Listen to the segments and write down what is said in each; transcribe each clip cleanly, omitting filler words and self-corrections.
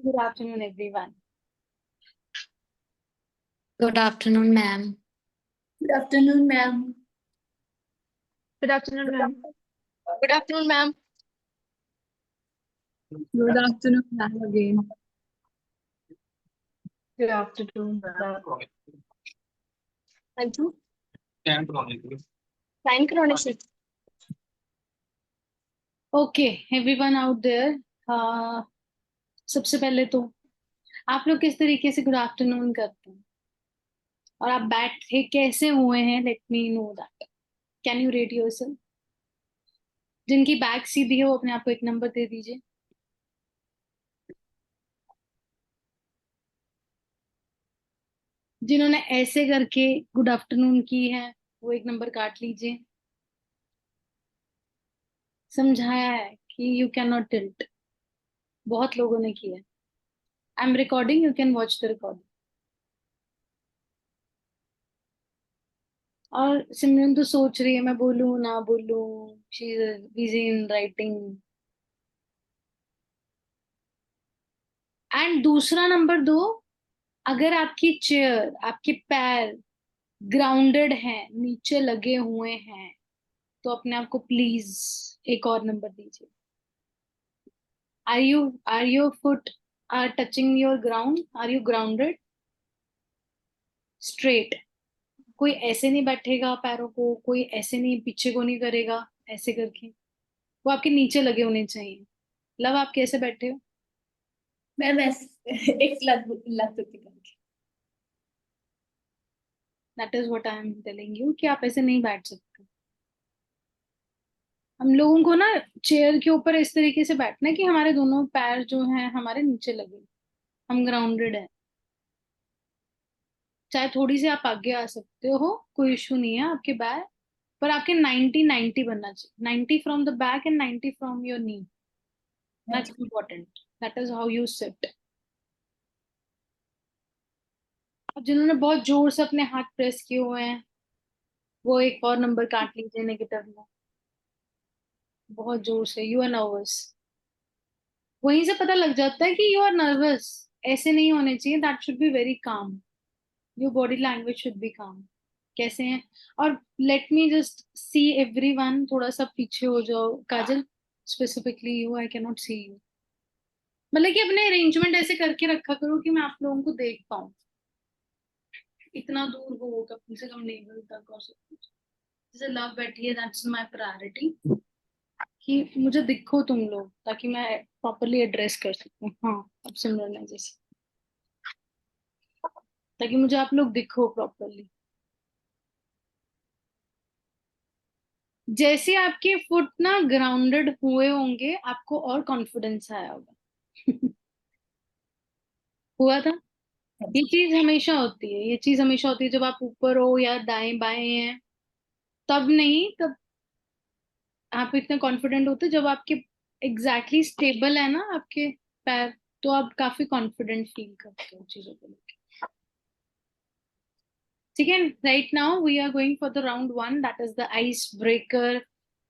Good afternoon, everyone. Good afternoon, ma'am. Good afternoon, ma'am. Good afternoon, ma'am. Good afternoon, ma'am. Good afternoon, ma'am, again. Good afternoon, ma'am. Thank you. Time chronicles. Time chronicles. Okay, everyone out there. सबसे पहले तो आप लोग किस तरीके से good afternoon करते हैं और आप बैठे कैसे हुए हैं, let me know that. Can you rate yourself? जिनकी बैक सीधी है वो अपने आप को एक नंबर दे दीजिए. जिन्होंने ऐसे करके गुड आफ्टरनून की है वो एक नंबर काट लीजिए. समझाया है कि यू कैन नॉट टिल्ट. बहुत लोगों ने किया है. I am recording, you can watch the recording. और सिमरन तो सोच रही है मैं बोलूं ना बोलूं. She is busy in writing. And दूसरा नंबर दो, अगर आपकी चेयर, आपके पैर ग्राउंडेड हैं, नीचे लगे हुए हैं, तो अपने आप को प्लीज एक और नंबर दीजिए. Are your foot are touching your ground? Are you grounded? Straight. कोई ऐसे नहीं बैठेगा पैरों को, कोई ऐसे नहीं पीछे को नहीं करेगा ऐसे करके. वो आपके नीचे लगे होने चाहिए. लव, आप कैसे बैठे हो? मैं एक लत करके. That is what I am telling you कि आप ऐसे नहीं बैठ सकते. हम लोगों को ना चेयर के ऊपर इस तरीके से बैठना है कि हमारे दोनों पैर जो हैं हमारे नीचे लगे, हम ग्राउंडेड है. चाहे थोड़ी सी आप आगे आ सकते हो, कोई इशू नहीं है आपके बैक, पर आपके 90-90 बनना चाहिए. 90 from the back and 90 from your knee. That's important. That is how you sit. जिन्होंने बहुत जोर से अपने हाथ प्रेस किए हुए हैं वो एक और नंबर काट लीजिए नेगेटिव में. बहुत जोर से. You are nervous. वहीं से पता लग जाता है कि यू आर नर्वस. ऐसे नहीं होने चाहिए. That should be very calm. Your body language should be calm. कैसे हैं? और let me just see everyone. थोड़ा सा पीछे हो जाओ. Kajal, specifically you, I can not see you. मतलब कि अपने अरेंजमेंट ऐसे करके रखा करो कि मैं आप लोगों को देख पाऊँ. इतना दूर हो कम से कम नेबल तक और सब कुछ. जैसे लव बैठी है, दैट्स माय प्रायोरिटी कि मुझे दिखो तुम लोग, ताकि मैं प्रॉपरली एड्रेस कर सकूं. हाँ, अब सिमरन है जैसे, ताकि मुझे आप लोग दिखो प्रॉपरली. जैसे आपके फुट ना ग्राउंडेड हुए होंगे आपको और कॉन्फिडेंस आया होगा. हुआ था. ये चीज हमेशा होती है. ये चीज हमेशा होती है जब आप ऊपर हो या दाएं बाएं हैं. तब नहीं, तब आप इतने कॉन्फिडेंट होते जब आपके एग्जैक्टली स्टेबल है ना आपके पैर, तो आप काफी कॉन्फिडेंट फील करते हो चीजों को लेकर. ठीक है. Right now we are going for the round one, that is the ice breaker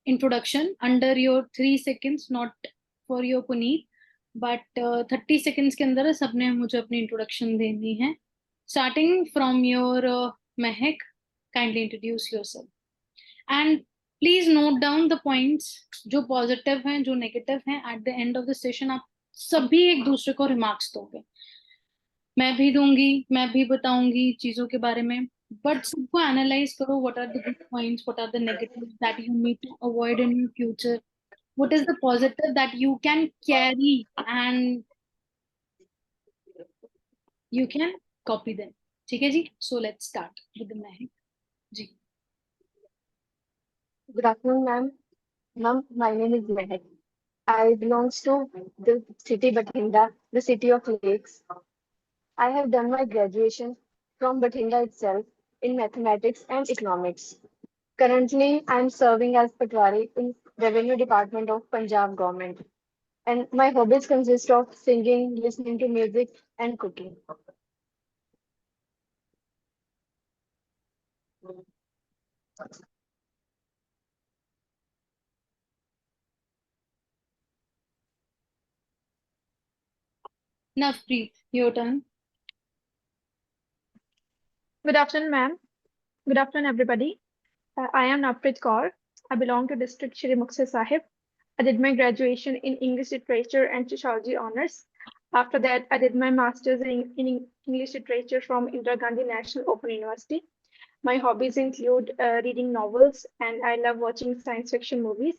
introduction. Under your 3 seconds, not for your Puneet, but 30 seconds के अंदर सबने मुझे अपनी इंट्रोडक्शन देनी है. Starting from your Mahak. Kindly introduce yourself and please note down the points जो positive हैं, जो नेगेटिव हैं. At the end of the session आप सभी एक दूसरे को रिमार्क्स दोगे. मैं भी दूंगी, मैं भी बताऊंगी चीजों के बारे में. बट सबको एनालाइज करो. What are the good points, what are the negative that you need to avoid in your future, what is the positive that you can carry and you can copy them. ठीक है जी. So let's start with the Mahak ji. Good afternoon, ma'am. Ma'am, my name is Mehak. I belongs to the city Bathinda, the city of lakes. I have done my graduation from Bathinda itself in mathematics and economics. Currently, I am serving as Patwari in Revenue Department of Punjab Government. And my hobbies consist of singing, listening to music, and cooking. Navpreet, your turn. Good afternoon, ma'am. Good afternoon, everybody. I am Naprit Kaur. I belong to District Shri Muktsar Sahib. I did my graduation in English Literature and Sociology honors. After that, I did my master's in English Literature from Indira Gandhi National Open University. My hobbies include reading novels and I love watching science fiction movies.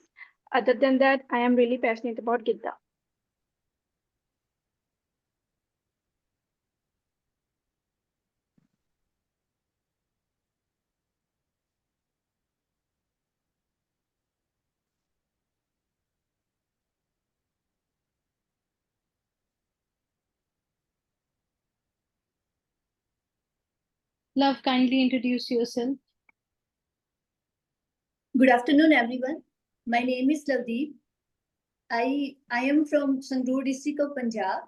Other than that, I am really passionate about Gidda. Love, kindly introduce yourself. Good afternoon, everyone. My name is Lavdeep. I am from Sangrur district of Punjab.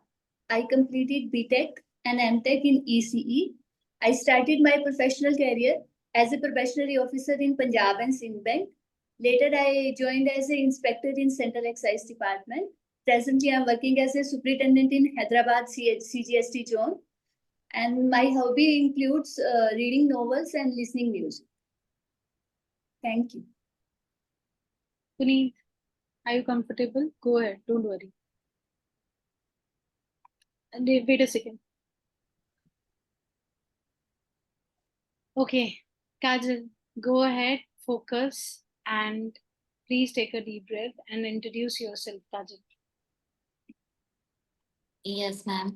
I completed BTech and MTech in ECE. I started my professional career as a probationary officer in Punjab and Sindh Bank. Later, I joined as an inspector in Central Excise Department. Presently, I'm working as a superintendent in Hyderabad CGST zone. And my hobby includes reading novels and listening music. Thank you. Puneet, are you comfortable? Go ahead, don't worry. Wait a second. Okay, Kajal, go ahead, focus, and please take a deep breath and introduce yourself, Kajal. Yes, ma'am.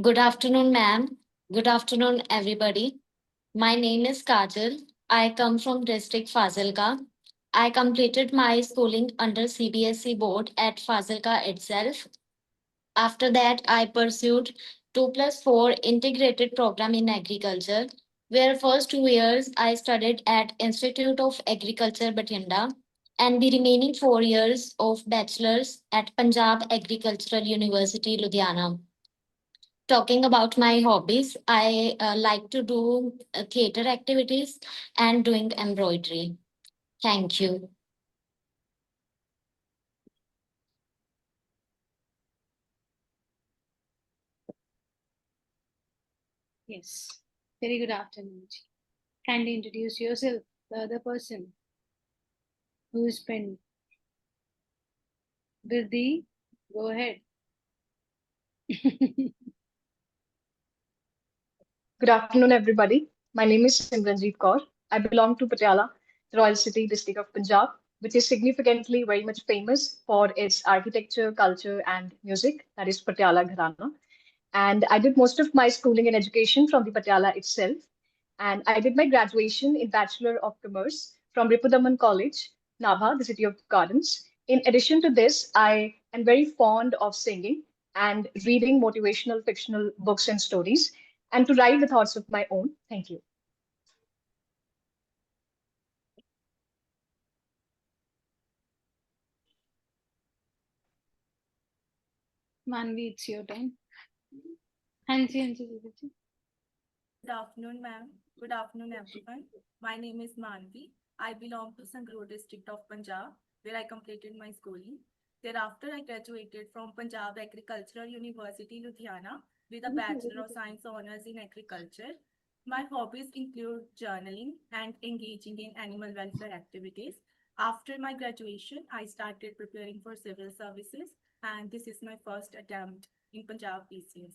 Good afternoon, ma'am. Good afternoon, everybody. My name is Kajal. I come from district Fazilka. I completed my schooling under CBSE board at Fazilka itself. After that, I pursued 2+4 integrated program in agriculture, where first 2 years I studied at Institute of Agriculture, Bathinda, and the remaining 4 years of bachelor's at Punjab Agricultural University, Ludhiana. Talking about my hobbies, I like to do theater activities and doing embroidery. Thank you. Yes, very good afternoon. Kindly introduce yourself, the other person who is pinned. Virdi, go ahead. Good afternoon, everybody. My name is Simranjeet Kaur. I belong to Patiala, the Royal City district of Punjab, which is significantly very much famous for its architecture, culture, and music. That is Patiala Gharana. And I did most of my schooling and education from the Patiala itself. And I did my graduation in Bachelor of Commerce from Ripudaman College, Nabha, the City of Gardens. In addition to this, I am very fond of singing and reading motivational fictional books and stories and to write the thoughts of my own. Thank you. Manvi, it's your turn. Hansi, Hansi, Hansi. Good afternoon, ma'am. Good afternoon, everyone. My name is Manvi. I belong to Sangrur district of Punjab, where I completed my schooling. Thereafter, I graduated from Punjab Agricultural University, Ludhiana, with a Bachelor of Science Honours in Agriculture. My hobbies include journaling and engaging in animal welfare activities. After my graduation, I started preparing for civil services, and this is my first attempt in Punjab PCS.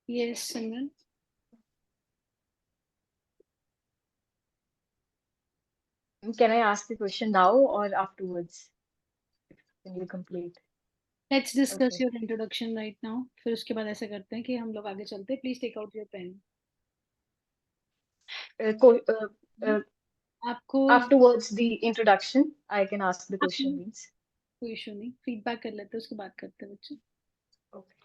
Yes, Simran. Can I ask the question now or afterwards? Can you complete? Let's discuss Okay. your introduction right now. फिर उसके बाद ऐसा करते हैं कि हम लोग आगे चलते हैं. Please take out your pen. आपको Afterwards, the introduction, I can ask the question means. कोई इशू नहीं. फीडबैक कर लेते हैं, उसके बाद करते हैं बच्चे. Okay.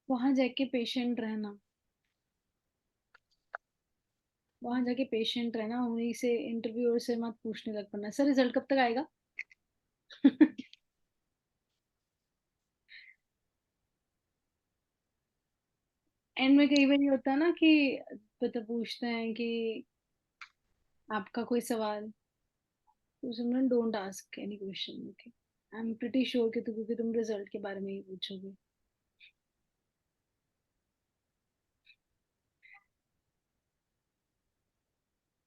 वहां जाके पेशेंट रहना. वहां जाके पेशेंट रहना. उन्हीं से इंटरव्यूअर से मत पूछने लग पड़ना. सर रिजल्ट कब तक आएगा? एंड में कई बार ये होता है ना कि पता पूछते हैं कि आपका कोई सवाल, तो Simran don't ask any question, okay? I am pretty sure कि क्योंकि तुम रिजल्ट के बारे में ही पूछोगे।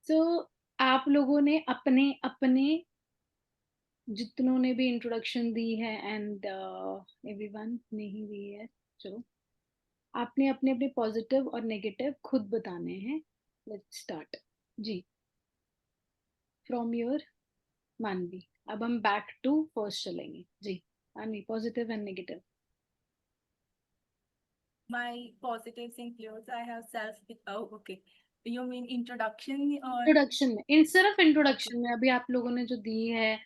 तो आप लोगों ने अपने अपने जितनों ने भी इंट्रोडक्शन दी है, एंड एवरीवन ने ही दी है, चलो आपने अपने अपने पॉजिटिव और नेगेटिव खुद बताने हैं। लेट्स स्टार्ट जी, फ्रॉम योर मानवी। अब हम बैक टू फर्स्ट चलेंगे जी। Manvi, positive and negative. My positives includes I have self. Oh, okay. You mean introduction or? Introduction में, इन सिर्फ Okay. इंट्रोडक्शन में अभी आप लोगों ने जो दी है,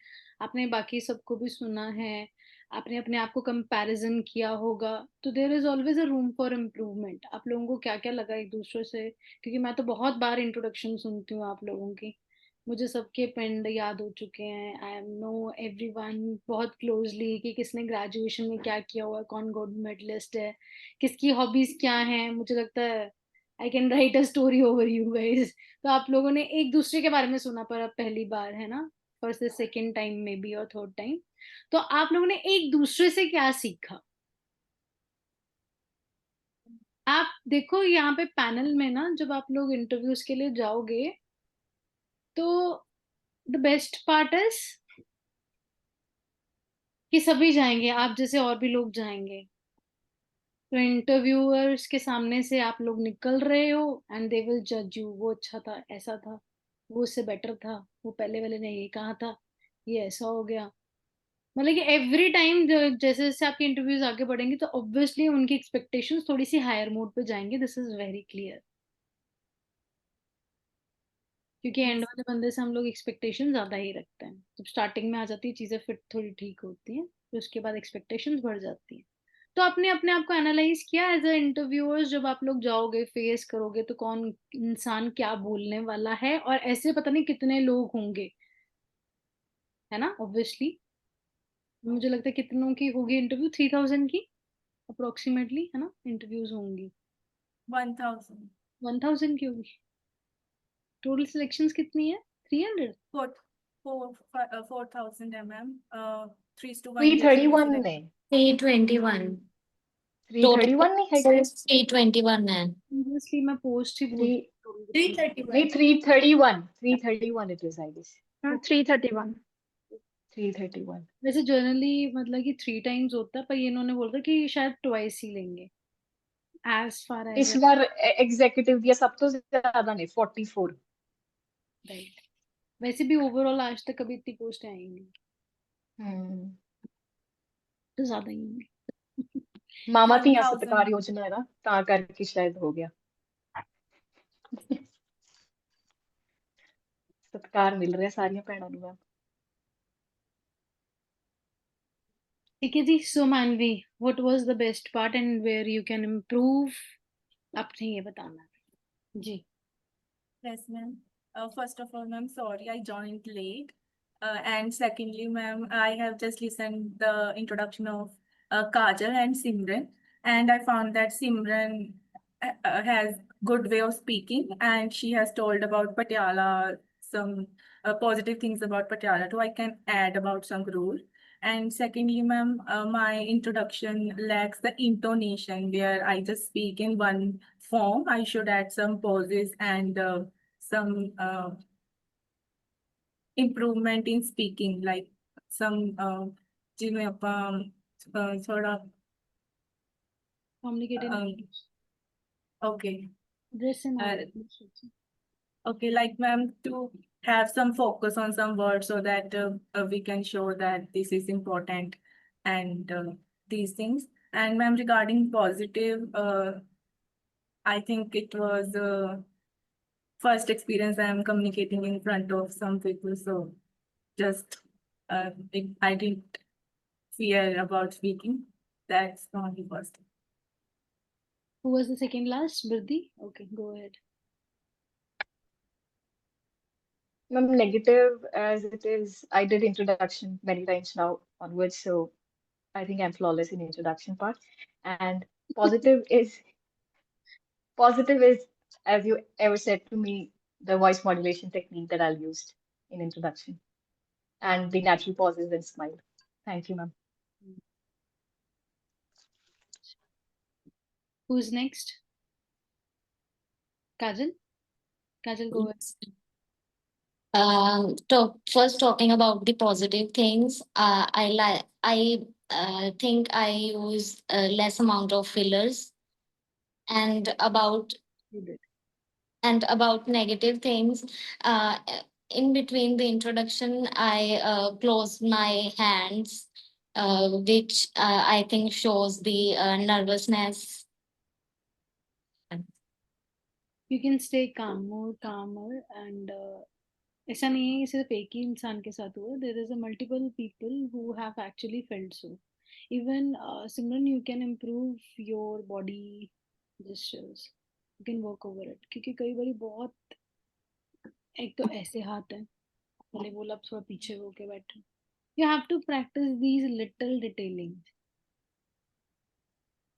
आपने बाकी सबको भी सुना है, आपने अपने आप को कंपैरिजन किया होगा, तो there is always a room for improvement. आप लोगों को क्या क्या लगा एक दूसरे से, क्योंकि मैं तो बहुत बार इंट्रोडक्शन सुनती हूँ आप लोगों की, मुझे सबके पिंड याद हो चुके हैं। आई एम नो एवरीवन बहुत क्लोजली कि किसने ग्रेजुएशन में क्या किया हुआ है, कौन गोल्ड मेडलिस्ट है, किसकी हॉबीज क्या हैं। मुझे लगता है I can write a story over you guys. तो आप लोगों ने एक दूसरे के बारे में सुना, पर अब पहली बार है ना, फर्स्ट से सेकेंड टाइम में भी और थर्ड टाइम। तो आप लोगों ने एक दूसरे से क्या सीखा? आप देखो यहाँ पे पैनल में ना, जब आप लोग इंटरव्यूज के लिए जाओगे, तो द बेस्ट पार्ट इज कि सभी जाएंगे, आप जैसे और भी लोग जाएंगे। तो इंटरव्यूअर्स के सामने से आप लोग निकल रहे हो, एंड दे विल जज यू, वो अच्छा था, ऐसा था, वो उससे बेटर था, वो पहले वाले ने ये कहा था, ये ऐसा हो गया। मतलब कि एवरी टाइम जैसे जैसे आपके इंटरव्यूज आगे बढ़ेंगे, तो ऑब्वियसली उनकी एक्सपेक्टेशंस थोड़ी सी हायर मोड पे जाएंगे, दिस इज वेरी क्लियर। क्योंकि एंड Yes. वाले बंदे से हम लोग एक्सपेक्टेशन ज्यादा ही रखते हैं। जब स्टार्टिंग में आ जाती है चीजें, फिर थोड़ी ठीक होती हैं, फिर उसके बाद एक्सपेक्टेशंस बढ़ जाती हैं। तो आपने अपने आप को एनालाइज किया एज अ इंटरव्यूअर्स, जब आप लोग जाओगे फेस करोगे, तो कौन इंसान क्या बोलने वाला है, और ऐसे पता नहीं कितने लोग होंगे, है ना? ऑब्वियसली मुझे लगता है कितनों की होगी इंटरव्यू, 3000 की अप्रोक्सीमेटली, है ना, इंटरव्यूज होंगी। 1000. 1000 की होगी। टोटल सिलेक्शंस कितनी है? 300? 4000 3 to 1 we will 331 select. ने 321 टोटल 331 नहीं है क्या? 321 है। सीरियसली मैं पोस्ट ही भूल 3 गई। 331. नहीं 331 it is I guess 331. 331 वैसे जनरली मतलब कि 3 टाइम्स होता है, पर ये इन्होंने बोला कि शायद ट्वाइस ही लेंगे, एज फार एज। इस बार एग्जीक्यूटिव दिया सब तो ज्यादा नहीं 44 राइट। वैसे भी ओवरऑल आज तक कभी इतनी पोस्ट आई नहीं, हम्म तो ज्यादा ही होंगे। मामा धियां 1000. सत्कार योजना है ना ਤਾਂ ਕਰਕੇ शायद हो गया सत्कार मिल रहा है सारियां भैणां ਨੂੰ मैम ठीक है जी। So Manvi, what was the best part and where you can improve, आपने ये बताना है जी। Yes, ma'am. First of all, ma'am, sorry I joined late. And secondly, ma'am, I have just listened the introduction of Kajal and Simran, and I found that Simran has good way of speaking, and she has told about Patiala some positive things about Patiala too. I can add about Sangrur. And secondly, ma'am, my introduction lacks the intonation where I just speak in one form. I should add some pauses and some improvement in speaking, like some ਜਿਵੇਂ ਆਪਾਂ ਥੋੜਾ communicating okay. Dress and Uh, all. Okay, like ma'am, to have some focus on some words so that we can show that this is important and these things. And ma'am, regarding positive, I think it was first experience I am communicating in front of some people. So just I didn't fear about speaking. That's the only first. Who was the second last? Birdi? Okay, go ahead. Ma'am, negative as it is, I did introduction many times now onwards, so I think I'm flawless in introduction part. And positive is Positive is, as you ever said to me, the voice modulation technique that I'll use in introduction and the natural pauses and smile. Thank you, ma'am. Who's next? Kajal? Kajal, go ahead. First talking about the positive things, I think I use less amount of fillers, and about You did. negative things, uh, in between the introduction, I closed my hands, which I think shows the nervousness. You can stay calm, more calmer, and ऐसा नहीं है ये सिर्फ एक ही इंसान के साथ हुआ. There is a multiple people who have actually felt so. Even Simran, you can improve your body gestures. You can work over it. क्योंकि कई बारी बहुत एक तो ऐसे हाथ है, मैंने बोला अब थोड़ा पीछे होके बैठे. You have to practice these little detailings,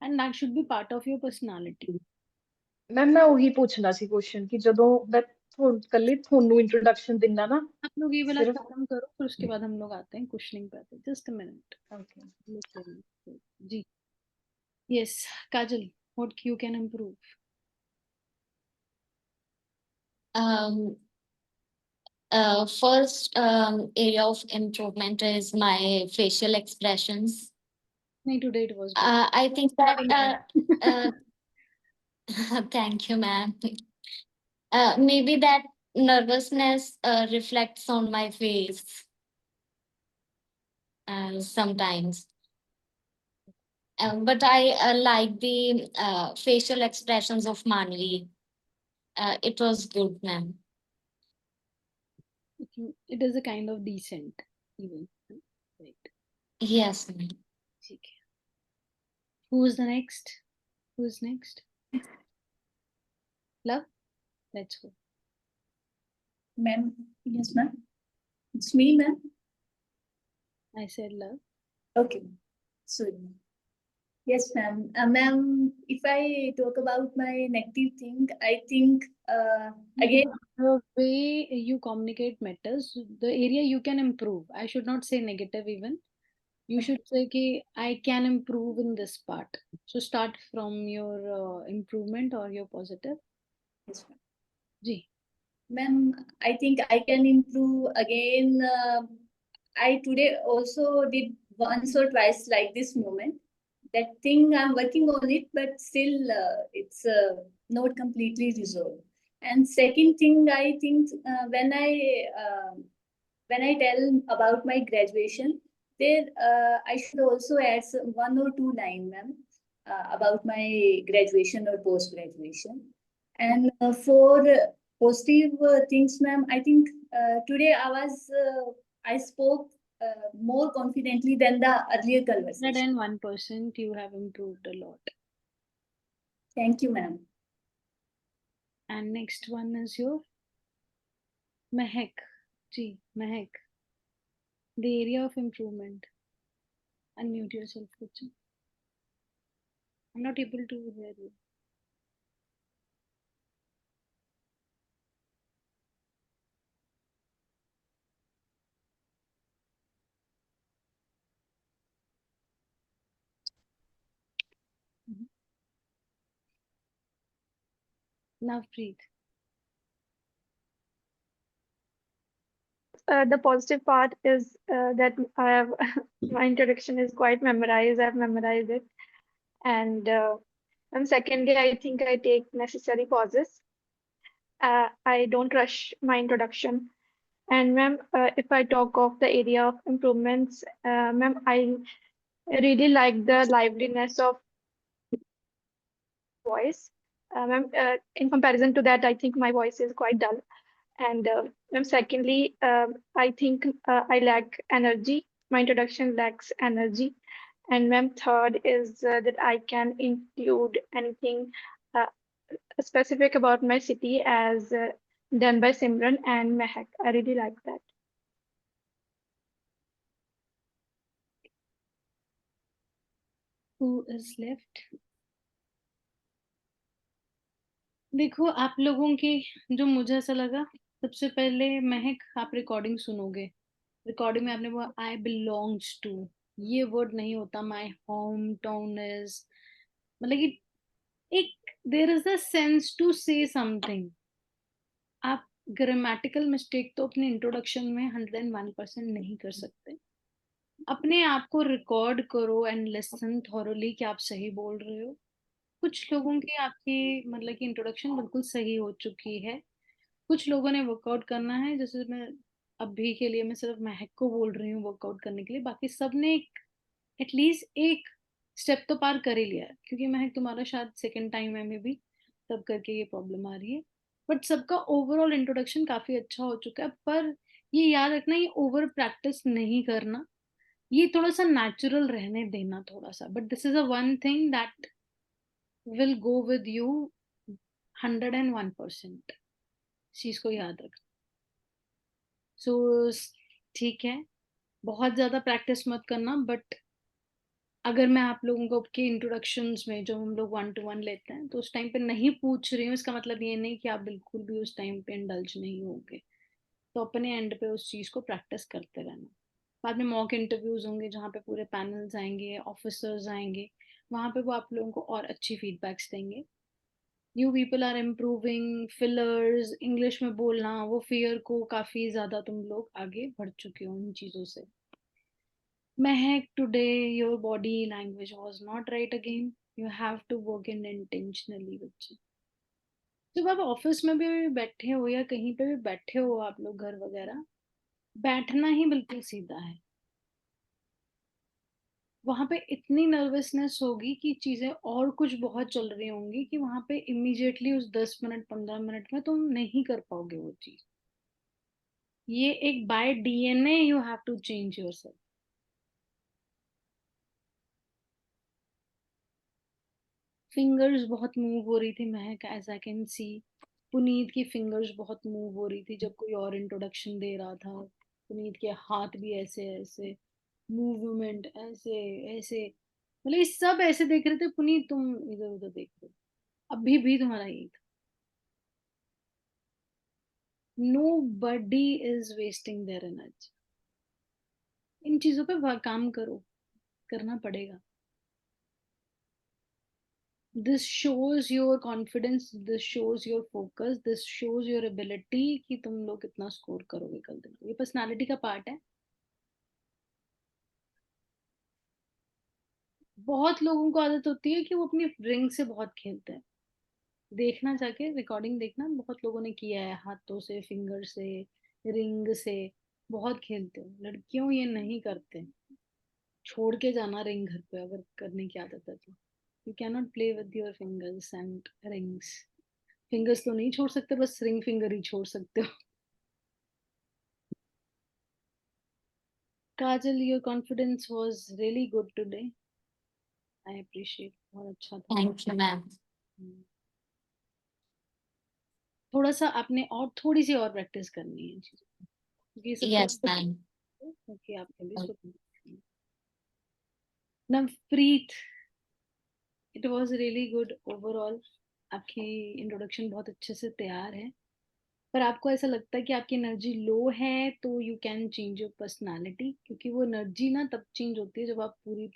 and that should be part of your personality. Ma'am ਮੈਂ ਉਹੀ ਪੁੱਛਣਾ ਸੀ ਕੁਐਸਚਨ ਕਿ ਜਦੋਂ ਮੈਂ ਕੱਲੀ ਤੁਹਾਨੂੰ ਇੰਟਰੋਡਕਸ਼ਨ ਦਿੰਦਾ ना आप लोग ये वाला सिर्फ खत्म करो, फिर उसके बाद हम लोग आते हैं क्वेश्चनिंग पे आते हैं. Just a minute. okay. जी. Yes, Kajal, what you can improve? Um, First area of improvement is my facial expressions. नहीं, today it was good. I think that thank you, ma'am. Maybe that nervousness reflects on my face sometimes. But I like the facial expressions of Manvi. It was good, ma'am. It is a kind of decent, even. Right. Yes, ma'am. ठीक है. Who's the next? Who's next? Love? Let's go. Ma'am, yes, ma'am. It's me, ma'am. I said love. Okay. Sorry. Yes, ma'am. Ma'am, if I talk about my negative thing, I think again, The way you communicate matters. The area you can improve. I should not say negative even. You should say कि I can improve in this part. So start from your improvement or your positive. yes, ma'am. Ji. Ma'am, I think I can improve again. I today also did once or twice like this moment. That thing I'm working on it, but still it's not completely resolved. And second thing, I think when I tell about my graduation, there I should also add one or two line, ma'am, about my graduation or post graduation. And for positive things, ma'am, I think today I spoke more confidently than the earlier conversation. 101% you have improved a lot. Thank you, ma'am. And next one is your Mehak. Ji, Mehak. The area of improvement. Unmute yourself, Kuchu. I'm not able to hear you. Now breathe. The positive part is that I have my introduction is quite memorized. I've memorized it, and secondly, I think I take necessary pauses. I don't rush my introduction. And ma'am, if I talk of the area of improvements, ma'am, I really like the liveliness of voice. Ma'am, in comparison to that, I think my voice is quite dull. And ma'am, secondly, I think I lack energy. My introduction lacks energy. And ma'am, third is that I can include anything uh, specific about my city as done by Simran and Mehak. I really like that. Who is left? देखो आप लोगों की, जो मुझे ऐसा लगा, सबसे पहले महक, आप रिकॉर्डिंग सुनोगे, रिकॉर्डिंग में आपने बोला आई बिलोंग्स टू, ये वर्ड नहीं होता। माई होम टाउन इज, मतलब कि एक there is a sense to say something. आप ग्रामेटिकल मिस्टेक तो अपने इंट्रोडक्शन में 101% नहीं कर सकते। अपने आप को रिकॉर्ड करो एंड लिसन थॉरोली कि आप सही बोल रहे हो। कुछ लोगों की आपकी मतलब कि इंट्रोडक्शन बिल्कुल सही हो चुकी है, कुछ लोगों ने वर्कआउट करना है। जैसे मैं अभी के लिए मैं सिर्फ महक को बोल रही हूँ वर्कआउट करने के लिए, बाकी सब ने एटलीस्ट एक स्टेप तो पार कर ही लिया है। क्योंकि महक तुम्हारा शायद सेकंड टाइम है में भी, तब करके ये प्रॉब्लम आ रही है। बट सबका ओवरऑल इंट्रोडक्शन काफी अच्छा हो चुका है। पर ये याद रखना, ये ओवर प्रैक्टिस नहीं करना, ये थोड़ा सा नेचुरल रहने देना थोड़ा सा। But this is a one thing that will go with you 101%, चीज को याद रखना। सो ठीक है, बहुत ज्यादा प्रैक्टिस मत करना। बट अगर मैं आप लोगों को के इंट्रोडक्शंस में, जो हम लोग 1 to 1 लेते हैं, तो उस टाइम पे नहीं पूछ रही हूँ, इसका मतलब ये नहीं कि आप बिल्कुल भी उस टाइम पे इंडल्ज नहीं होगे। तो अपने एंड पे उस चीज को प्रैक्टिस करते रहना। बाद में मॉक इंटरव्यूज होंगे जहाँ पे पूरे पैनल्स आएंगे, ऑफिसर्स आएंगे, वहां पे वो आप लोगों को और अच्छी फीडबैक्स देंगे। You people are improving, fillers, English में बोलना, वो फियर को काफी ज्यादा तुम लोग आगे बढ़ चुके हो इन चीजों से। Mehak, today your body language was not right again. You have to work in intentionally with it. जब आप ऑफिस में भी बैठे हो या कहीं पे भी बैठे हो, आप लोग घर वगैरह, बैठना ही बिल्कुल सीधा है। वहां पे इतनी नर्वसनेस होगी कि चीजें और कुछ बहुत चल रही होंगी कि वहां पे इमीडिएटली उस 10 मिनट 15 मिनट में तुम नहीं कर पाओगे वो चीज। ये एक by DNA you have to change yourself. Fingers बहुत मूव हो रही थी Mahak, as I can see. Puneet की फिंगर्स बहुत मूव हो रही थी जब कोई और इंट्रोडक्शन दे रहा था। पुनीत के हाथ भी ऐसे ऐसे, मूवमेंट ऐसे ऐसे, मतलब ये सब ऐसे देख रहे थे। पुनीत तुम इधर उधर देख रहे हो, अभी भी तुम्हारा यही था। Nobody is wasting their energy. इन चीजों पे काम करो, करना पड़ेगा। This shows your confidence, this shows your focus, this shows your ability कि तुम लोग कितना स्कोर करोगे कल दिन को। ये पर्सनालिटी का पार्ट है। बहुत लोगों को आदत होती है कि वो अपनी रिंग से बहुत खेलते हैं। देखना, जाके रिकॉर्डिंग देखना, बहुत लोगों ने किया है हाथों से, फिंगर से, रिंग से, बहुत खेलते हो। लड़कियों ये नहीं करते। छोड़ के जाना रिंग घर पे, अगर करने की आदत है तो। You can not play with your fingers and rings. Fingers तो नहीं छोड़ सकते, बस रिंग फिंगर ही छोड़ सकते हो। Kajal, your confidence was really good today, I appreciate, बहुत अच्छा था। Thank you, ma'am. थोड़ा सा आपने और थोड़ी सी और प्रैक्टिस करनी है चीजों की, क्योंकि ये सब Yes, ma'am. क्योंकि आपके लिए इसको। Navpreet, it was really good overall. आपकी इंट्रोडक्शन बहुत अच्छे से तैयार है। पर आपको ऐसा लगता है कि आपकी एनर्जी लो है, तो you can change your personality. क्योंकि वो एनर्जी ना तब चेंज होती है जब आप पूरी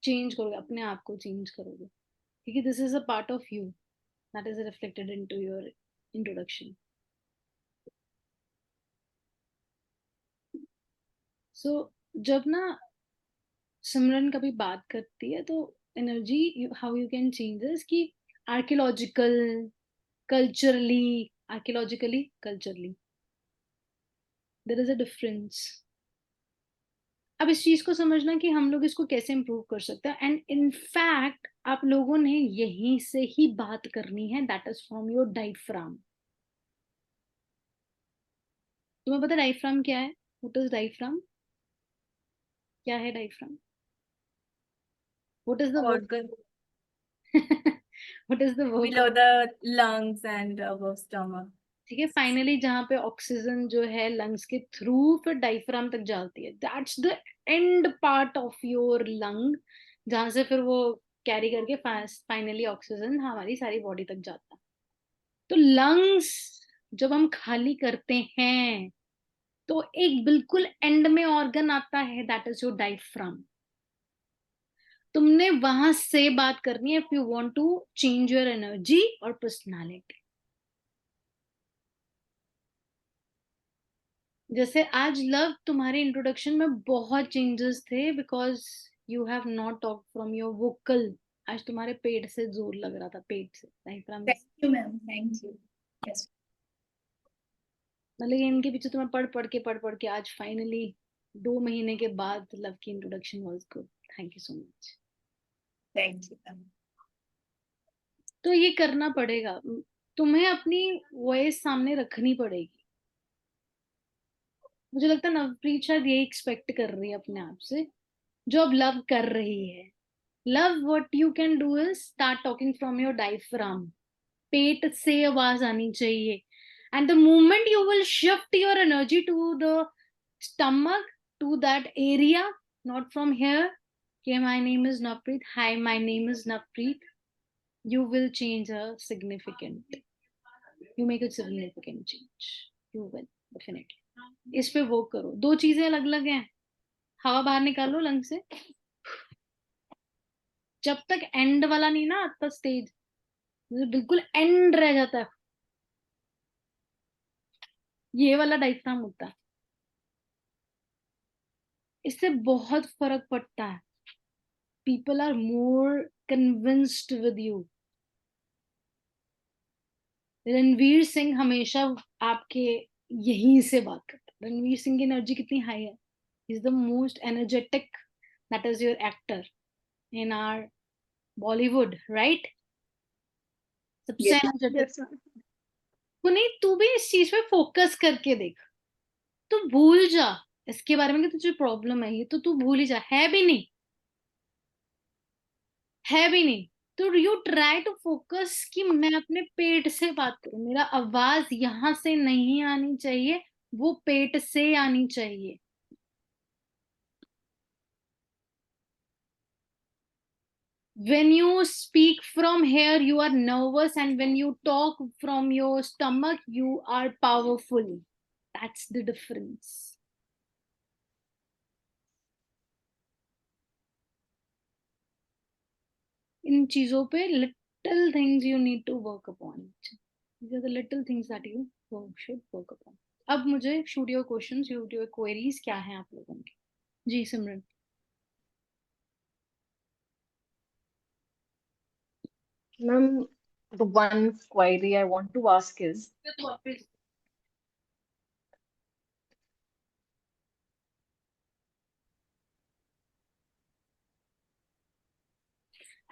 चेंज करोगे, अपने आप को चेंज करोगे। क्योंकि this is a part of you that is reflected into your introduction. So जब ना सिमरन कभी बात करती है, तो energy how you can change this कि archaeological, culturally, archaeologically, culturally, there is a difference. अब इस चीज को समझना कि हम लोग इसको कैसे इम्प्रूव कर सकते हैं। एंड इनफैक्ट आप लोगों ने यहीं से ही बात करनी है, that is from your diaphragm. तुम्हें पता डायफ्राम क्या है? What is diaphragm? क्या है diaphragm? What is the word? Organ what is the work? below the lungs and above stomach. ठीक है, फाइनली जहाँ पे ऑक्सीजन जो है लंग्स के थ्रू फिर डायफ्राम तक जाती है, that's the end part of your lung, जहाँ से फिर वो कैरी करके फाइनली ऑक्सीजन हमारी सारी बॉडी तक जाता है। तो लंग्स जब हम खाली करते हैं तो एक बिल्कुल एंड में ऑर्गन आता है, दैट इज योर डायफ्राम. तुमने वहां से बात करनी है if you want to change your energy और पर्सनालिटी. जैसे आज लव तुम्हारे इंट्रोडक्शन में बहुत चेंजेस थे because you have not talk from your vocal. आज तुम्हारे पेट से जोर लग रहा था, पेट से, डायफ्राम Thank से. you, ma'am. Thank you. Yes. मतलब ये इनके पीछे तुम्हें पढ़ पढ़ के आज फाइनली 2 महीने के बाद लव की introduction was good. Thank you so much. Thank you, ma'am. तो ये करना पड़ेगा, तुम्हें अपनी वॉइस सामने रखनी पड़ेगी. मुझे लगता है नवप्रीत शायद ये एक्सपेक्ट कर रही है अपने आप से, जो अब लव कर रही है. Love what you can do is start talking from your diaphragm. पेट से आवाज आनी चाहिए. And the moment you will shift your energy to the stomach, to that area, not from here. Okay, my name is Navpreet. Hi, my name is Navpreet. You will change a significant. You make a significant change. You will definitely. इस पे वो करो. दो चीजें अलग अलग हैं. हवा बाहर निकालो लंग से. जब तक एंड वाला नहीं ना आता स्टेज, बिल्कुल एंड रह जाता है, ये वाला डायफ्राम होता है. इससे बहुत फर्क पड़ता है. People are more convinced with you. Ranveer Singh हमेशा आपके यहीं से बात करता है. रणवीर सिंह की एनर्जी कितनी हाई है. He's the most energetic, that is your actor in our Bollywood, right? सबसे Yes. Energetic. Yes, ma'am. Puneet तू भी इस चीज पे फोकस करके देख. तू भूल जा इसके बारे में कि तुझे प्रॉब्लम है, ये तो तू भूल ही जा. है भी नहीं, है भी नहीं. तो यू ट्राई टू फोकस कि मैं अपने पेट से बात करूं. मेरा आवाज यहां से नहीं आनी चाहिए, वो पेट से आनी चाहिए. When you speak from here you are nervous, and when you talk from your stomach you are powerful. That's the difference. इन चीजों पे little things you need to work upon. These are the little things that you should work upon. अब मुझे shoot your questions, shoot your queries. क्या है आप लोगों की? जी सिमरन. Ma'am, the one query I want to ask is,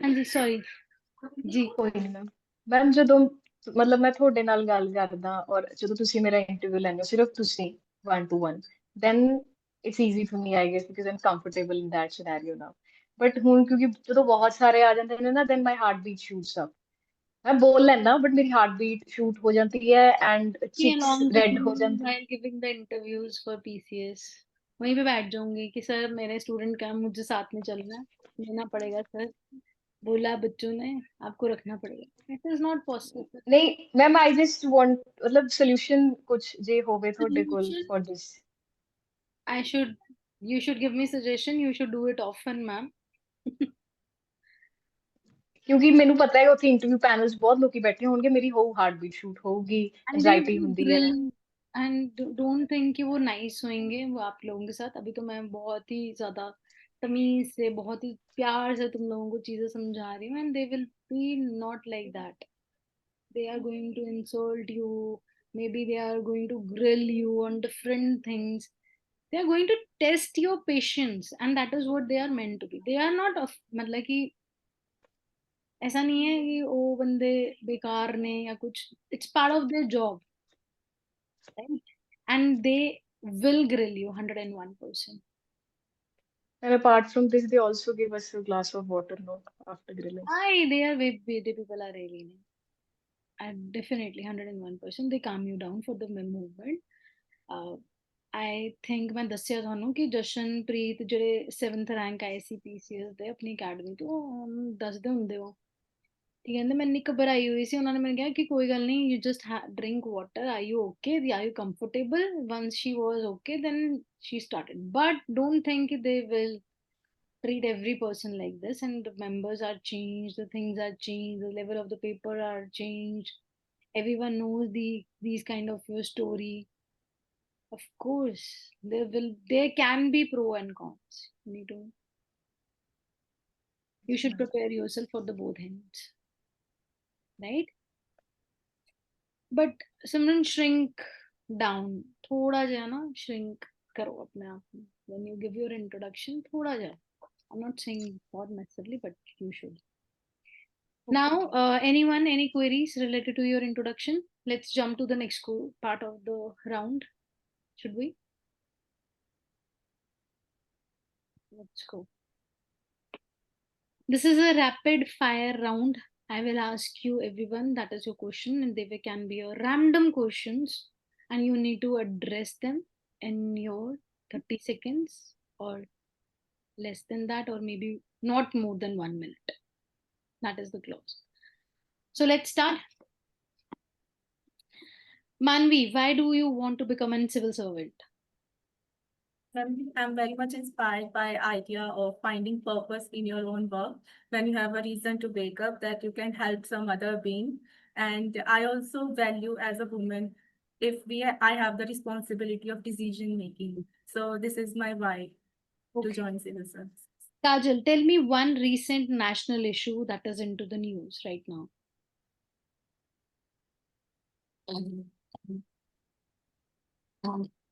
हाँ जी, sorry जी. ਕੋਈ ਨਹੀਂ ਮੈਮ. ਮੈਮ ਜਦੋਂ ਮਤਲਬ ਮੈਂ ਤੁਹਾਡੇ ਨਾਲ ਗੱਲ ਕਰਦਾ ਔਰ ਜਦੋਂ ਤੁਸੀਂ ਮੇਰਾ ਇੰਟਰਵਿਊ ਲੈਂਦੇ ਹੋ ਸਿਰਫ ਤੁਸੀਂ 1-to-1, then it's easy for me I guess because I'm comfortable in that scenario now. But ਹੁਣ ਕਿਉਂਕਿ ਜਦੋਂ ਬਹੁਤ ਸਾਰੇ ਆ ਜਾਂਦੇ ਨੇ ਨਾ, then my heartbeat shoots up. मैं बोल लेना बट मेरी हार्ट बीट शूट हो जाती है and cheeks along with red हो me जाती while giving the interviews for PCS. वहीं पे बैठ जाऊंगी कि सर मेरे स्टूडेंट का मुझे साथ में चलना है, लेना पड़ेगा सर. बोला बच्चों ने आपको रखना पड़ेगा. It is not possible. नहीं मैम आई जस्ट वांट मतलब सॉल्यूशन कुछ जे होवे ਤੁਹਾਡੇ ਕੋਲ Solution, for this. I should, you should give me suggestion. You should do it often, ma'am. ਕਿਉਂਕਿ ਮੈਨੂੰ ਪਤਾ ਹੈ ਉੱਥੇ ਇੰਟਰਵਿਊ ਪੈਨਲਸ ਬਹੁਤ ਲੋਕੀ ਬੈਠੇ ਹੋਣਗੇ, ਮੇਰੀ ਹੋ ਹਾਰਟ ਬੀਟ ਸ਼ੂਟ ਹੋਊਗੀ, And they ਐਂਜ਼ਾਈਟੀ will ਹੁੰਦੀ है. grill. And don't think कि वो नाइस होंगे वो आप लोगों के साथ. अभी तो मैं बहुत ही ज्यादा तमीज से, बहुत ही प्यार से तुम लोगों को चीजें समझा रही हूँ. And they will be not like that. They are going to insult you. Maybe they are going to grill you on different things. They are going to test your patience, and that is what they are meant to be. They are not of मतलब कि ऐसा नहीं है कि वो बंदे बेकार ने या कुछ. It's part of their job, right? And they will grill you 101%. And apart from this, they also give us a glass of water, no, after grilling. Aye, they are the people are really nice. And definitely 101% they calm you down for the movement. I think मैं दसिया थानू कि जशनप्रीत ਜਿਹੜੇ 7th rank आए सी PCS ਦੇ अपनी academy तो दसदे ਹੁੰਦੇ हो ठीक है, मैं इन्नी घबराई हुई सी, उन्होंने मैंने कहा कि कोई गल नहीं, you just drink water, are you okay, are you comfortable? Once she was okay then she started, but don't think they will treat every person like this, and the members are changed, the things are changed, the level of the paper are changed, everyone knows these kind of your story. Of course there can be pro and cons. You should prepare yourself for the both ends, right? But Simran, shrink down थोड़ा जा ना, shrink करो अपने आप में when you give your introduction, थोड़ा जा. I'm not saying not necessarily, but you should. Now, anyone, any queries related to your introduction? Let's jump to the next part of the round. Should we? Let's go. This is a rapid fire round. I will ask you everyone, that is your question, and they can be your random questions, and you need to address them in your 30 seconds or less than that, or maybe not more than 1 minute. That is the clause. So let's start. Manvi, why do you want to become a civil servant? I'm very much inspired by idea of finding purpose in your own work when you have a reason to wake up that you can help some other being. And I also value as a woman if I have the responsibility of decision making. So this is my why to join civil service. Kajal, tell me one recent national issue that is into the news right now.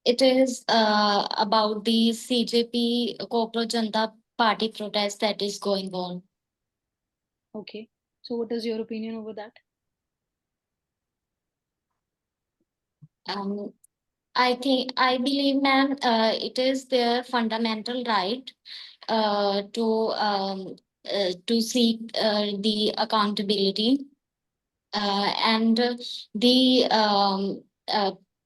It is about the CJP Cockroach Janata Party protest that is going on. Okay. So what is your opinion over that? I believe, ma'am, it is their fundamental right to seek the accountability, and the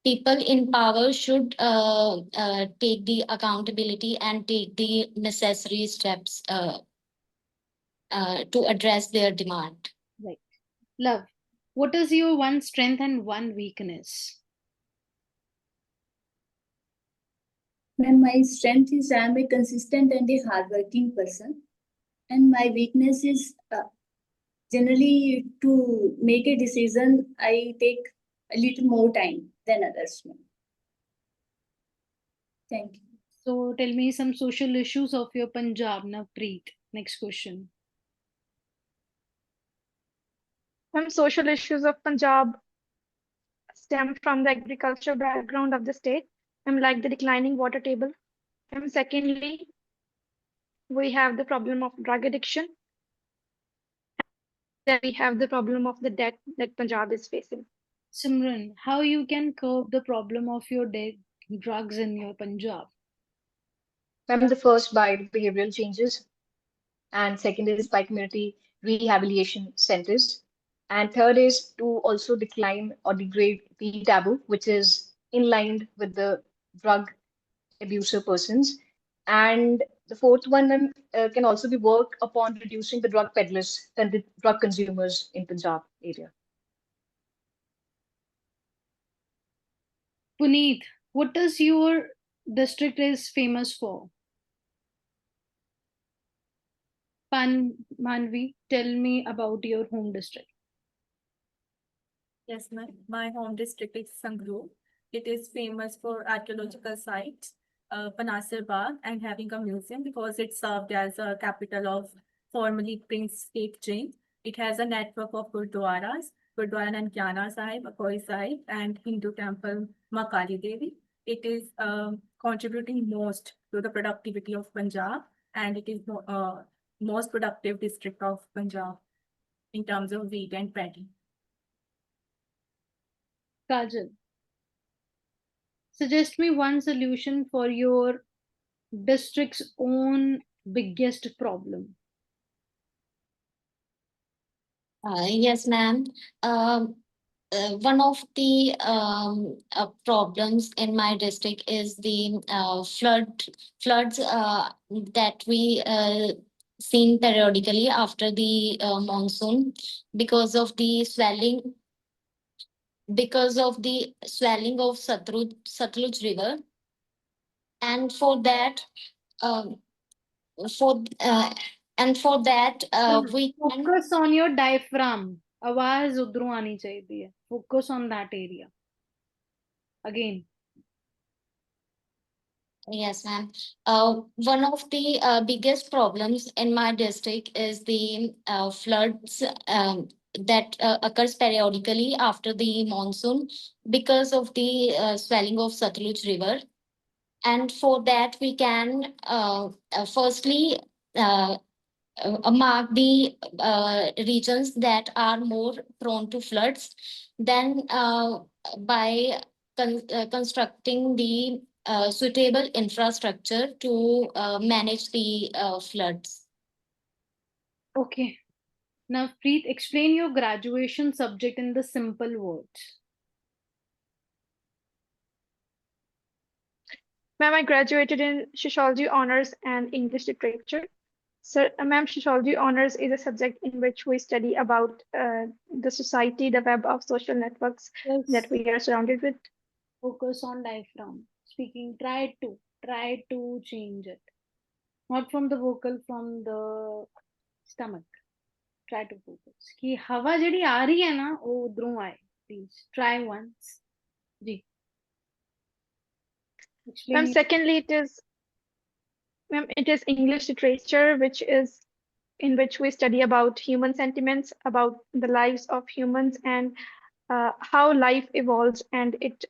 people in power should take the accountability and take the necessary steps to address their demand. Right. Love, what is your one strength and one weakness? Ma'am, my strength is I am a consistent and a hardworking person, and my weakness is generally to make a decision. I take a little more time than others. Ma'am. Thank you. So tell me some social issues of your Punjab, Navpreet. Next question. Some social issues of Punjab stem from the agricultural background of the state, and like the declining water table. And secondly, we have the problem of drug addiction. Then we have the problem of the debt that Punjab is facing. Simran, how you can curb the problem of your drugs in your Punjab? Ma'am, the first by behavioral changes, and second is by community rehabilitation centers, and third is to also decline or degrade the taboo, which is in line with the drug abuser persons. And the fourth one can also be work upon reducing the drug peddlers and the drug consumers in Punjab area. Puneet, what is your district is famous for? Manvi, tell me about your home district. Yes, ma'am. My home district is Sangrur. It is famous for archaeological sites, Panasar Bagh, and having a museum because it served as a capital of formerly Prince State Jain. It has a network of gurdwaras, Gurdwara Nankana Sahib, Akoi Sahib, and Hindu temple Makali Devi. It is contributing most to the productivity of Punjab, and it is most productive district of Punjab in terms of wheat and paddy. Kajal, suggest me one solution for your district's own biggest problem. Yes, ma'am. One of the problems in my district is the floods that we seen periodically after the monsoon because of the swelling of Satluj River. And for that, um, for and for that we can Focus on your diaphragm. आवाज उधरों आनी चाहिए. Focus on that area. Again. Yes, ma'am. One of the biggest problems in my district is the floods that occurs periodically after the monsoon because of the swelling of Satluj River. And for that, we can firstly mark the regions that are more prone to floods. Then, by constructing the suitable infrastructure to manage the floods. Okay. Now, Preet, explain your graduation subject in the simple words. Ma'am, I graduated in Sociology Honors and English Literature. So, ma'am, Sociology Honors is a subject in which we study about the society, the web of social networks that we are surrounded with. Focus on diaphragm. Speaking, try to change it. Not from the vocal, from the stomach. Try to focus. कि हवा जड़ी आ रही है ना वो उधरों आए. Please try once. Ji. Ma'am, secondly, it is English literature, which is in which we study about human sentiments, about the lives of humans, and how life evolves, and it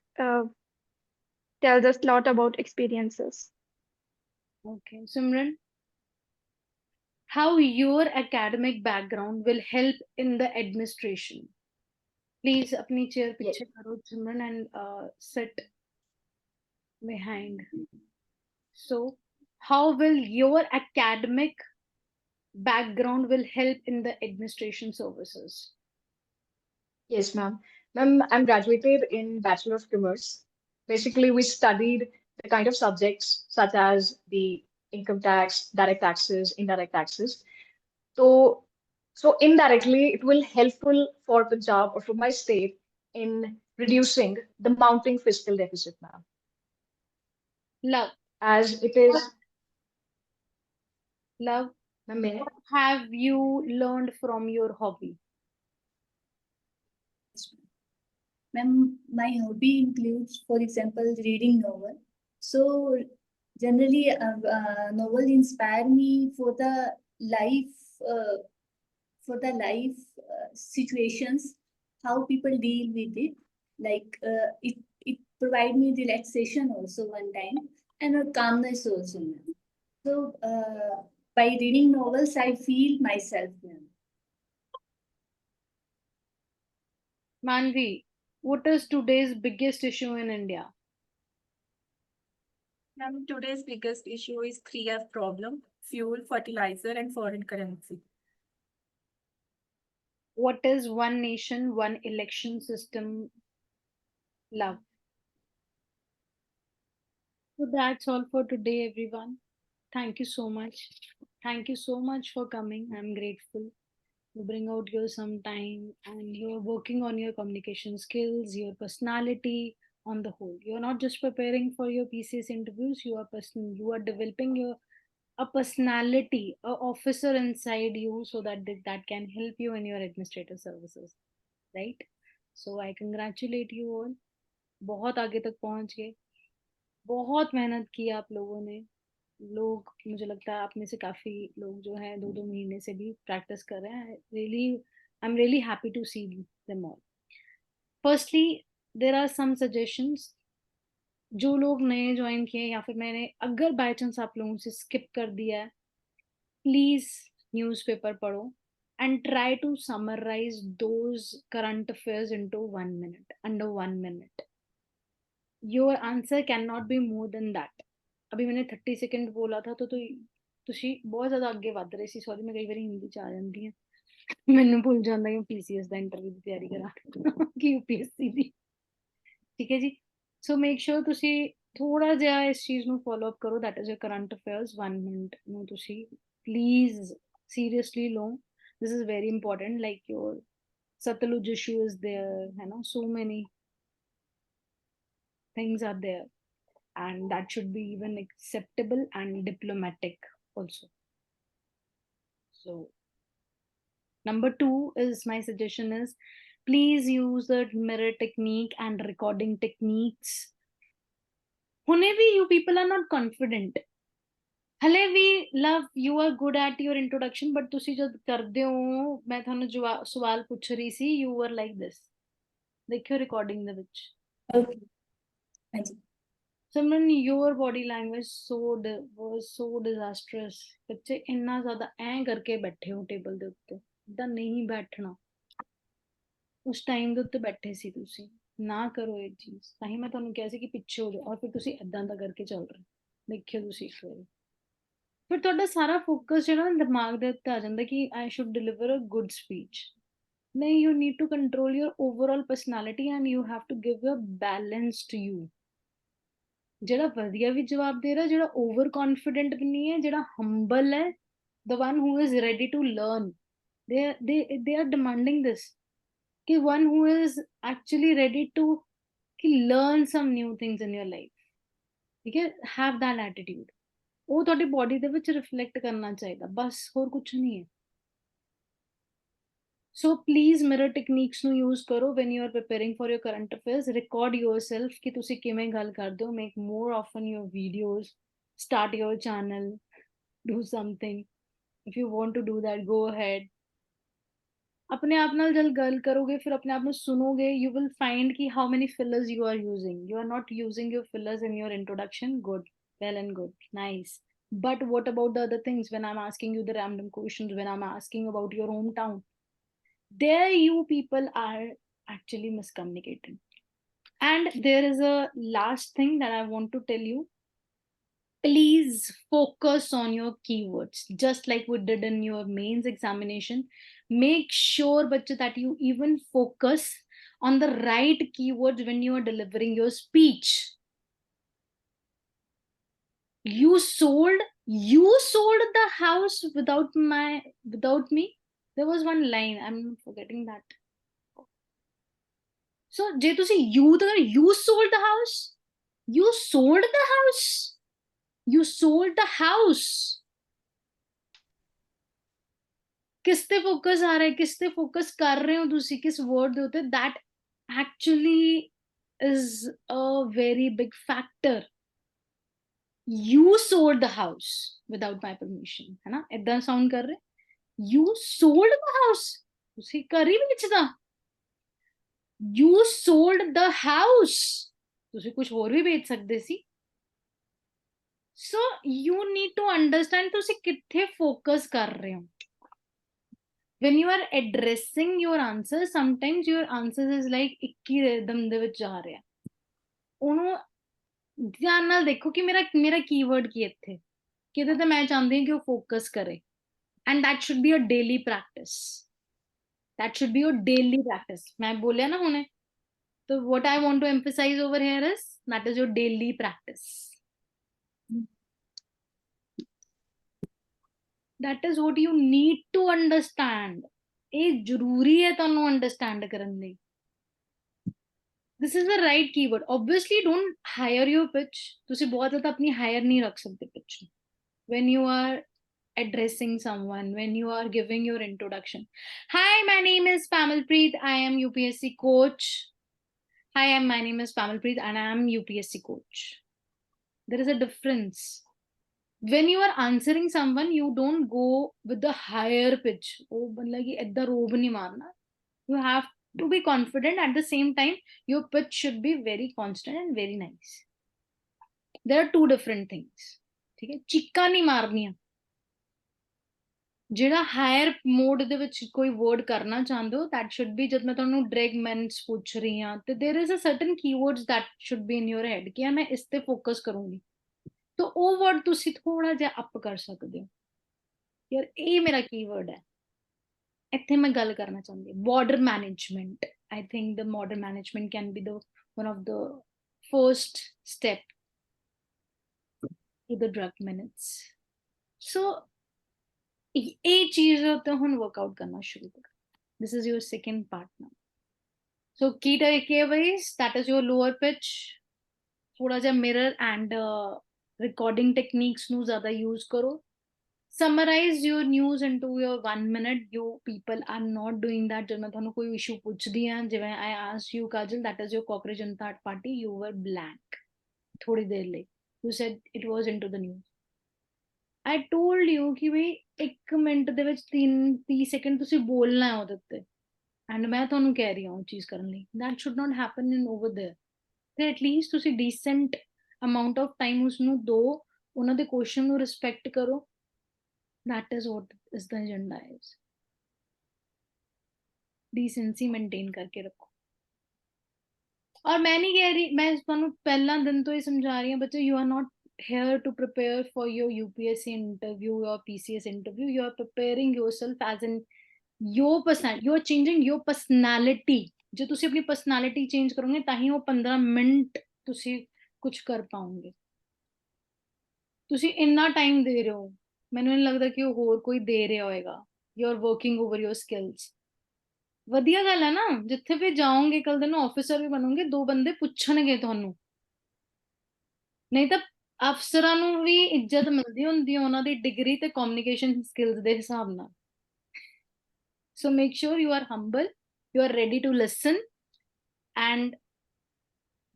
tells us a lot about experiences. Okay, Simran, how your academic background will help in the administration? Please, अपनी chair पीछे करो, Simran, and sit behind. So, how will your academic background will help in the administration services? Yes, ma'am. Ma'am, I'm graduated in Bachelor of Commerce. Basically, we studied the kind of subjects such as the income tax, direct taxes, indirect taxes. So indirectly, it will helpful for Punjab or for my state in reducing the mounting fiscal deficit, ma'am. Love. As it is, Love, ma'am, what have you learned from your hobby? Ma'am, my hobby includes, for example, reading novel. So generally, novel inspire me for the life situations, how people deal with it. Like it provide me relaxation also one time and a calmness also. Ma'am. So by reading novels, I feel myself. Ma'am. Manvi, what is today's biggest issue in India? Ma'am, today's biggest issue is 3F problem: fuel, fertilizer, and foreign currency. What is one nation, one election system? Love. So that's all for today, everyone. Thank you so much. Thank you so much for coming. I'm grateful. You bring out your some time and you're working on your communication skills, your personality on the whole. You're not just preparing for your PCS interviews, you are developing a personality, a officer inside you so that that can help you in your administrative services. Right? So I congratulate you all. बहुत आगे तक पहुंच गए. बहुत मेहनत की आप लोगों ने. लोग मुझे लगता है आप में से काफी लोग जो हैं 2-2 महीने से भी प्रैक्टिस कर रहे हैं. I am really happy to see them all. Firstly there are some suggestions. जो लोग नए ज्वाइन किए या फिर मैंने अगर बाय चांस आप लोगों से स्किप कर दिया है, प्लीज न्यूज़पेपर पढ़ो and try to summarize those current affairs into 1 minute, under 1 minute. Your answer cannot be more than that. अभी मैंने 30 सेकंड बोला था तो ਤੁਸੀਂ ਬਹੁਤ ਜ਼ਿਆਦਾ ਅੱਗੇ ਵੱਧ ਰਹੇ ਸੀ. ਸੌਰੀ, ਮੈਂ ਕਈ ਵਾਰੀ ਹਿੰਦੀ ਚ ਆ ਜਾਂਦੀ ਹਾਂ. ਮੈਨੂੰ ਭੁੱਲ ਜਾਂਦਾ ਕਿ ਪੀਸੀਐਸ ਦਾ ਇੰਟਰਵਿਊ ਦੀ ਤਿਆਰੀ ਕਰਾਂ ਕਿ ਯੂਪੀਐਸਸੀ ਦੀ. ਠੀਕ ਹੈ ਜੀ. ਸੋ ਮੇਕ ਸ਼ੋਰ ਤੁਸੀਂ ਥੋੜਾ ਜਿਹਾ ਇਸ ਚੀਜ਼ ਨੂੰ ਫੋਲੋ ਅਪ ਕਰੋ. That is a current affairs 1 minute ਨੂੰ ਤੁਸੀਂ Please, seriously, lo. This is very important. Like your Satluj issue is there, so many things are there, and that should be even acceptable and diplomatic also. So, number 2 is my suggestion is please use the mirror technique and recording techniques. Whenever you people are not confident, ਹਲੇ ਵੀ Love you are good at your introduction but ਤੁਸੀਂ ਜਦ ਕਰਦੇ ਹੋ ਮੈਂ ਤੁਹਾਨੂੰ ਸਵਾਲ ਪੁੱਛ ਰਹੀ ਸੀ ਯੂ ਆਰ ਲਾਈਕ ਦਿਸ ਦੇਖਿਓ ਰਿਕਾਰਡਿੰਗ ਦੇ ਵਿੱਚ Okay. ਹਾਂਜੀ Simran your body language was so disasters ਬੱਚੇ ਇੰਨਾ ਜ਼ਿਆਦਾ ਐਂ ਕਰਕੇ ਬੈਠੇ ਹੋ ਟੇਬਲ ਦੇ ਉੱਤੇ ਇਦਾਂ ਨਹੀਂ ਬੈਠਣਾ ਉਸ ਟਾਈਮ ਦੇ ਉੱਤੇ ਬੈਠੇ ਸੀ ਤੁਸੀਂ ਨਾ ਕਰੋ ਇਹ ਚੀਜ਼ ਤਾਂ ਹੀ ਮੈਂ ਤੁਹਾਨੂੰ ਕਿਹਾ ਸੀ ਕਿ ਪਿੱਛੇ ਹੋ ਜਾਓ ਔਰ ਫਿਰ ਤੁਸੀਂ ਇਦਾਂ ਦਾ ਕਰਕੇ ਚੱਲ ਰਹੇ ਦੇਖਿਓ ਤੁਸੀਂ ਇੱਕ ਵਾਰੀ ਫਿਰ ਤੁਹਾਡਾ ਸਾਰਾ ਫੋਕਸ ਜਿਹੜਾ ਦਿਮਾਗ ਦੇ ਉੱਤੇ ਆ ਜਾਂਦਾ ਕਿ I should deliver a good speech ਨਹੀਂ you need to control your overall personality and you have to give a balanced you ਜਿਹੜਾ ਵਧੀਆ ਵੀ ਜਵਾਬ ਦੇ ਰਿਹਾ ਜਿਹੜਾ ਓਵਰ ਕੌਨਫੀਡੈਂਟ ਵੀ ਨਹੀਂ ਹੈ ਜਿਹੜਾ ਹੰਬਲ ਹੈ the one who is ready to learn they are demanding this कि one who is actually ready to learn some new things in your life ठीक है have that attitude ਉਹ ਤੁਹਾਡੀ ਬੋਡੀ ਦੇ ਵਿੱਚ ਰਿਫਲੈਕਟ ਕਰਨਾ ਚਾਹੀਦਾ ਬਸ ਹੋਰ ਕੁਝ ਨਹੀਂ ਹੈ ਸੋ ਪਲੀਜ਼ ਮਿਰਰ ਟੈਕਨੀਕਸ ਨੂੰ ਯੂਜ਼ ਕਰੋ when you are preparing for your current affairs record yourself ਕਿ ਤੁਸੀਂ ਕਿਵੇਂ ਗੱਲ ਕਰਦੇ ਹੋ make more often your videos start your channel do something if you want to do that go ahead अपने आप नाल जल गल करोगे फिर अपने आप में सुनोगे you will find कि how many fillers you are not using your fillers in your introduction good well and good nice but what about the other things when I'm asking you the random questions when I'm asking about your hometown there you people are actually miscommunicating and there is a last thing that I want to tell you please focus on your keywords just like we did in your mains examination make sure bachcha that you even focus on the right keywords when you are delivering your speech you sold the house without me there was one line I'm forgetting that so je tusi you sold the house you sold the house you sold the house किस ते focus आ रहा है किस ते focus कर रहे हो तुसी किस वर्ड दे होते that actually is a very big factor you sold the house without my permission है ना इतना साउंड कर रहे you sold the house तुसी कर ही बेचदा you sold the house तुसी कुछ और भी बेच सकदे सी so you need to understand तुसी किथे फोकस कर रहे हो when you are addressing your answers sometimes your answers is like ਇੱਕ ਹੀ rhythm ਦੇ ਵਿੱਚ ਜਾ ਰਿਹਾ ਉਹਨੂੰ ਧਿਆਨ ਨਾਲ ਦੇਖੋ ਕਿ ਮੇਰਾ ਕੀਵਰਡ ਕੀ ਇੱਥੇ ਕਿਤੇ ਤੇ ਮੈਂ ਚਾਹੁੰਦੀ ਹਾਂ ਕਿ ਉਹ ਫੋਕਸ ਕਰੇ and that should be a daily practice ਮੈਂ ਬੋਲਿਆ ਨਾ ਹੁਣੇ so what I want to emphasize over here is that is your daily practice that is what you need to understand ਇਹ ਜ਼ਰੂਰੀ ਹੈ ਤੁਹਾਨੂੰ ਅੰਡਰਸਟੈਂਡ ਕਰਨ ਲਈ this is the right keyword obviously don't hire your pitch ਤੁਸੀਂ ਬਹੁਤ ਜ਼ਿਆਦਾ ਆਪਣੀ ਹਾਇਰ ਨਹੀਂ ਰੱਖ ਸਕਦੇ pitch when you are addressing someone when you are giving your introduction hi my name is Pamalpreet I am UPSC coach hi my name is Pamalpreet and I am UPSC coach there is a difference when you are answering someone you don't go with the higher pitch oh मतलब कि इधर रोब नहीं मारना you have to be confident at the same time your pitch should be very constant and very nice there are two different things ठीक है चिक्का नहीं मारनियां ਜਿਹੜਾ ਹਾਇਰ ਮੋਡ ਦੇ ਵਿੱਚ ਕੋਈ ਵਰਡ ਕਰਨਾ ਚਾਹੁੰਦੇ ਹੋ that should be ਜਦ ਮੈਂ ਤੁਹਾਨੂੰ ਡਰੈਗਮੈਂਟਸ ਪੁੱਛ ਰਹੀ ਹਾਂ ਤੇ there is a certain keywords that should be in your head ਕਿ ਮੈਂ ਇਸ ਤੇ ਫੋਕਸ ਕਰੂੰਗੀ तो ਉਹ ਵਰਡ ਤੁਸੀਂ ਥੋੜਾ ਜਿਹਾ ਅਪ ਕਰ ਸਕਦੇ ਹੋ ਯਾਰ ਇਹ ਮੇਰਾ ਕੀਵਰਡ ਹੈ ਇੱਥੇ ਮੈਂ ਗੱਲ ਕਰਨਾ ਚਾਹੁੰਦੀ ਹਾਂ border management I think the border management can be the one of the first step to the drug minutes so ਇਹ ਚੀਜ਼ ਉੱਤੇ ਹੁਣ ਵਰਕਆਊਟ ਕਰਨਾ ਸ਼ੁਰੂ ਕਰੋ। This is your second part now. So key takeaways, that is your lower pitch, ਥੋੜਾ ਜਿਹਾ mirror and recording techniques ਨੂੰ ਜ਼ਿਆਦਾ ਯੂਜ਼ ਕਰੋ। summarize your news into your 1 minute. You people are not doing that. जब मैं ਤੁਹਾਨੂੰ ਕੋਈ issue ਪੁੱਛਦੀ ਹਾਂ, ਜਿਵੇਂ I asked you Kajal, that is your cockroach in third party, you were blank ਥੋੜੀ ਦੇਰ ਲਈ, you said it was into the news. I told you ਕਿ ਵੀ 1 ਮਿੰਟ ਦੇ ਵਿੱਚ 30 ਸੈਕਿੰਡ ਤੁਸੀਂ ਬੋਲਣਾ ਹੈ ਉਹਦੇ ਉੱਤੇ, ਐਂਡ ਮੈਂ ਤੁਹਾਨੂੰ ਕਹਿ ਰਹੀ ਹਾਂ ਉਹ ਚੀਜ਼ ਕਰਨ ਲਈ। that should not happen in over there. ਤੇ ਐਟਲੀਸਟ ਤੁਸੀਂ ਡੀਸੈਂਟ ਅਮਾਊਂਟ ਆਫ ਟਾਈਮ ਉਸਨੂੰ ਦਿਓ, ਉਹਨਾਂ ਦੇ ਕੁਐਸਚਨ ਨੂੰ ਰਿਸਪੈਕਟ ਕਰੋ। that is what is the agenda is. decency maintain करके रखो। और मैं नहीं कह रही, मैं ਤੁਹਾਨੂੰ ਪਹਿਲਾਂ ਦਿਨ ਤੋਂ ਹੀ ਸਮਝਾ ਰਹੀ ਹਾਂ ਬੱਚੇ, you are not here to prepare for your UPSC interview or PCS interview. You are preparing yourself as in your personality. You are changing your personality. ਜੇ ਤੁਸੀਂ ਆਪਣੀ personality change ਕਰੋਗੇ ਤਾਂ ਹੀ ਉਹ 15 ਮਿੰਟ ਤੁਸੀਂ ਕੁਝ ਕਰ ਪਾਓਗੇ। ਤੁਸੀਂ ਇੰਨਾ ਟਾਈਮ ਦੇ ਰਹੇ ਹੋ, ਮੈਨੂੰ ਨਹੀਂ ਲੱਗਦਾ ਕਿ ਉਹ ਹੋਰ ਕੋਈ ਦੇ ਰਿਹਾ ਹੋਏਗਾ। You are working over your skills. ਵਧੀਆ ਗੱਲ ਹੈ ਨਾ, ਜਿੱਥੇ ਵੀ ਜਾਓਗੇ ਕੱਲ ਦਿਨ ਆਫਿਸਰ ਵੀ ਬਣੋਗੇ, 2 ਬੰਦੇ ਪੁੱਛਣਗੇ ਤੁਹਾਨੂੰ। ਨਹੀਂ ਤਾਂ ਅਫਸਰਾਂ ਨੂੰ ਵੀ ਇੱਜ਼ਤ ਮਿਲਦੀ ਹੁੰਦੀ ਹੈ ਉਹਨਾਂ ਦੀ ਡਿਗਰੀ ਤੇ ਕਮਿਊਨੀਕੇਸ਼ਨ ਸਕਿੱਲਸ ਦੇ ਹਿਸਾਬ ਨਾਲ। So make sure you are humble, you are ready to listen, and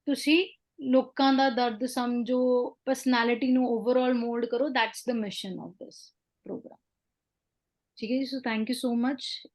ਤੁਸੀਂ ਲੋਕਾਂ ਦਾ ਦਰਦ ਸਮਝੋ, ਪਰਸਨੈਲਿਟੀ ਨੂੰ ਓਵਰਆਲ ਮੋਲਡ ਕਰੋ। That's the mission of this programme. ਠੀਕ ਹੈ ਜੀ, so thank you so much.